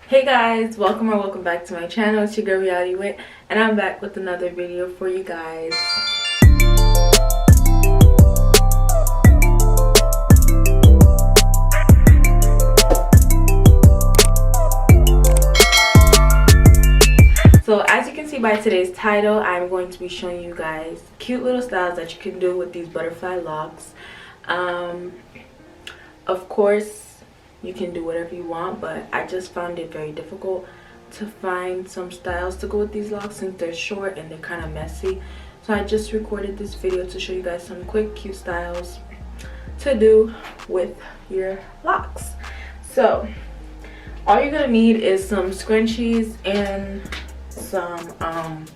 Hey guys, welcome back to my channel. It's your girl RealityWhit, and I'm back with another video for you guys. So as you can see by today's title, I'm going to be showing you guys cute little styles that you can do with these butterfly locks. Of course, you can do whatever you want, but I just found it very difficult to find some styles to go with these locks since they're short and they're kind of messy. So I just recorded this video to show you guys some quick cute styles to do with your locks. So all you're gonna need is some scrunchies and some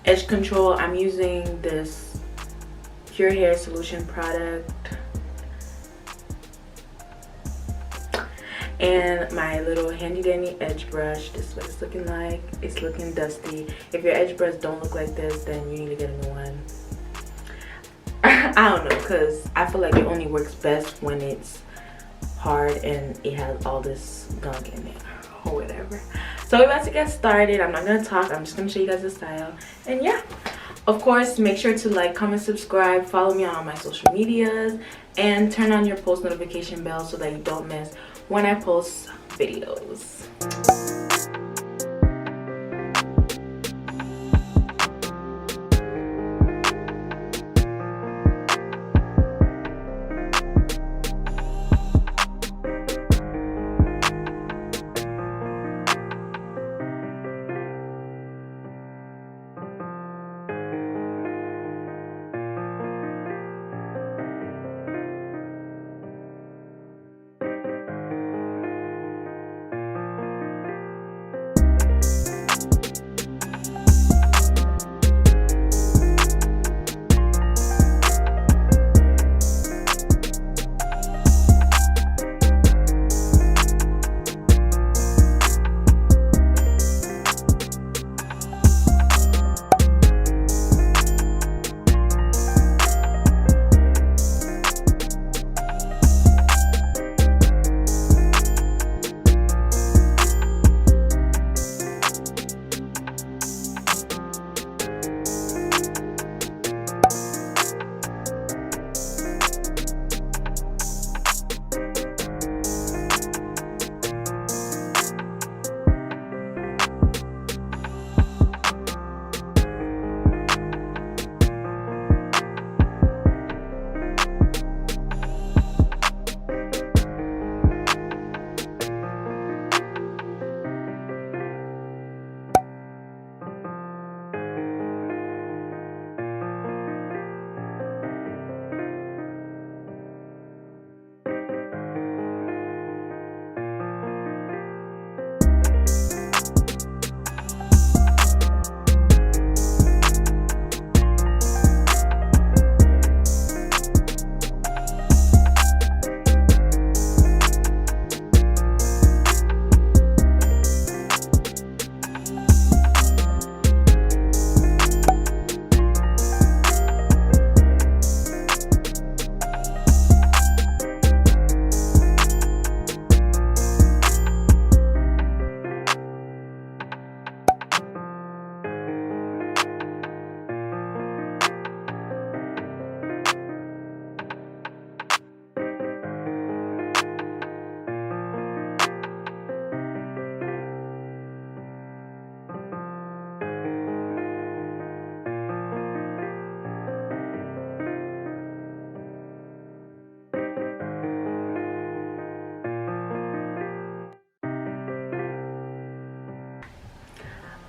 edge control. I'm using this Pure Hair Solution product and my little handy dandy edge brush. This is what it's looking like. It's looking dusty. If your edge brush don't look like this, then you need to get a new one. I don't know, because I feel like it only works best when it's hard and it has all this gunk in it or whatever. So we're about to get started. I'm not gonna talk, I'm just gonna show you guys the style. And yeah, of course, make sure to like, comment, subscribe, follow me on all my social medias, and turn on your post notification bell so that you don't miss when I post videos.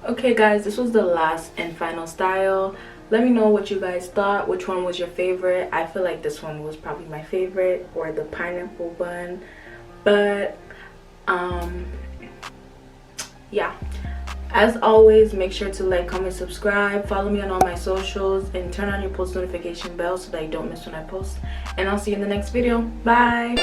Okay guys, this was the last and final style. Let me know what you guys thought. Which one was your favorite? I feel like this one was probably my favorite, or the pineapple bun. But yeah, as always, make sure to like, comment, subscribe, follow me on all my socials, and turn on your post notification bell so that you don't miss when I post. And I'll see you in the next video. Bye.